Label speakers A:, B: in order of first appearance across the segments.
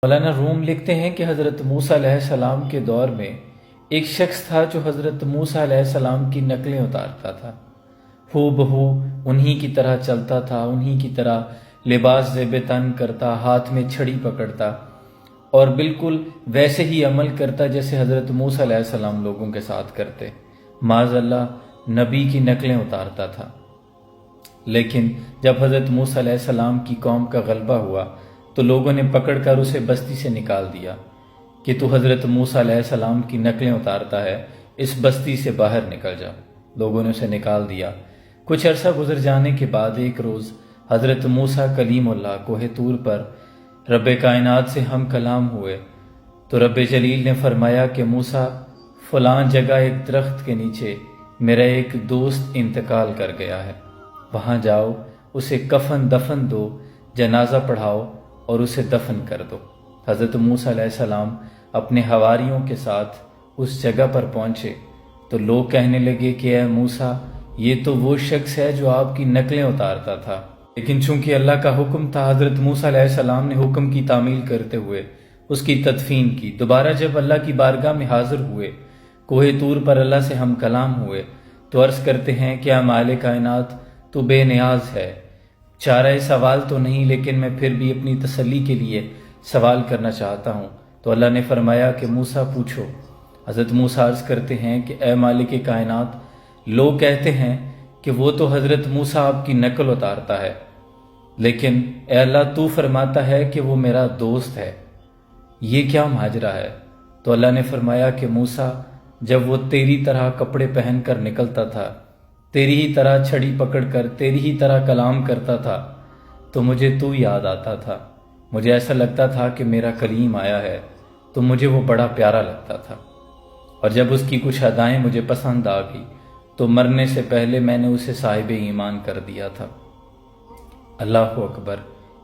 A: مولانا روم لکھتے ہیں کہ حضرت موسیٰ علیہ السلام کے دور میں ایک شخص تھا جو حضرت موسیٰ علیہ السلام کی نقلیں اتارتا تھا، ہو بہو انہی کی طرح چلتا تھا، انہی کی طرح لباس زیب تن کرتا، ہاتھ میں چھڑی پکڑتا اور بالکل ویسے ہی عمل کرتا جیسے حضرت موسیٰ علیہ السلام لوگوں کے ساتھ کرتے، معاذ اللہ نبی کی نقلیں اتارتا تھا۔ لیکن جب حضرت موسیٰ علیہ السلام کی قوم کا غلبہ ہوا تو لوگوں نے پکڑ کر اسے بستی سے نکال دیا کہ تو حضرت موسیٰ علیہ السلام کی نقلیں اتارتا ہے، اس بستی سے باہر نکل جا۔ لوگوں نے اسے نکال دیا۔ کچھ عرصہ گزر جانے کے بعد ایک روز حضرت موسیٰ کلیم اللہ کوہ طور پر رب کائنات سے ہم کلام ہوئے تو رب جلیل نے فرمایا کہ موسیٰ فلاں جگہ ایک درخت کے نیچے میرا ایک دوست انتقال کر گیا ہے، وہاں جاؤ، اسے کفن دفن دو، جنازہ پڑھاؤ اور اسے دفن کر دو۔ حضرت موسیٰ علیہ السلام اپنے حواریوں کے ساتھ اس جگہ پر پہنچے تو لوگ کہنے لگے کہ اے موسیٰ، یہ تو وہ شخص ہے جو آپ کی نقلیں اتارتا تھا۔ لیکن چونکہ اللہ کا حکم تھا، حضرت موسیٰ علیہ السلام نے حکم کی تعمیل کرتے ہوئے اس کی تدفین کی۔ دوبارہ جب اللہ کی بارگاہ میں حاضر ہوئے، کوہ طور پر اللہ سے ہم کلام ہوئے تو عرض کرتے ہیں کہ اے مالک کائنات، تو بے نیاز ہے، چارہ سوال تو نہیں، لیکن میں پھر بھی اپنی تسلی کے لیے سوال کرنا چاہتا ہوں۔ تو اللہ نے فرمایا کہ موسیٰ پوچھو۔ حضرت موسیٰ عرض کرتے ہیں کہ اے مالک کائنات، لوگ کہتے ہیں کہ وہ تو حضرت موسیٰ آپ کی نقل اتارتا ہے، لیکن اے اللہ تو فرماتا ہے کہ وہ میرا دوست ہے، یہ کیا ماجرا ہے؟ تو اللہ نے فرمایا کہ موسیٰ، جب وہ تیری طرح کپڑے پہن کر نکلتا تھا، تیری ہی طرح چھڑی پکڑ کر تیری ہی طرح کلام کرتا تھا تو مجھے تو یاد آتا تھا، مجھے ایسا لگتا تھا کہ میرا کلیم آیا ہے، تو مجھے وہ بڑا پیارا لگتا تھا، اور جب اس کی کچھ ادائیں مجھے پسند آ گئی تو مرنے سے پہلے میں نے اسے صاحب ایمان کر دیا تھا۔ اللہ اکبر!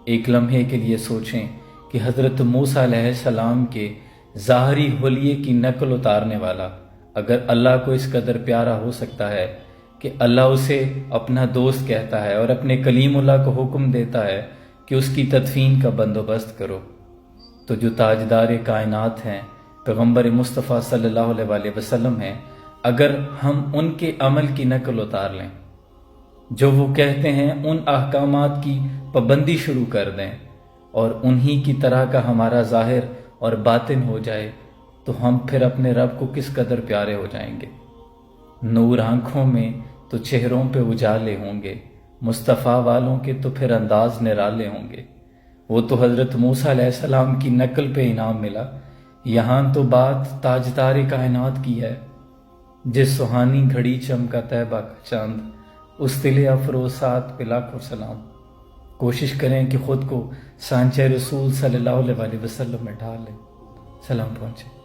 A: ایک لمحے کے لیے سوچیں کہ حضرت موسیٰ علیہ السلام کے ظاہری حلیے کی نقل اتارنے والا اگر اللہ کو اس قدر پیارا ہو سکتا ہے کہ اللہ اسے اپنا دوست کہتا ہے اور اپنے کلیم اللہ کو حکم دیتا ہے کہ اس کی تدفین کا بندوبست کرو، تو جو تاجدار کائنات ہیں، پیغمبر مصطفیٰ صلی اللہ علیہ وسلم ہیں، اگر ہم ان کے عمل کی نقل اتار لیں، جو وہ کہتے ہیں ان احکامات کی پابندی شروع کر دیں اور انہی کی طرح کا ہمارا ظاہر اور باطن ہو جائے، تو ہم پھر اپنے رب کو کس قدر پیارے ہو جائیں گے۔ نور آنکھوں میں تو چہروں پہ اجالے ہوں گے، مصطفیٰ والوں کے تو پھر انداز نرالے ہوں گے۔ وہ تو حضرت موسیٰ علیہ السلام کی نقل پہ انعام ملا، یہاں تو بات تاجدار کائنات کی ہے۔ جس سہانی گھڑی چمکا طیبہ کا چاند، اس دل افروزات پہ لاکھوں سلام۔ کوشش کریں کہ خود کو سانچہ رسول صلی اللہ علیہ وسلم میں ڈھال لیں۔ سلام پہنچے۔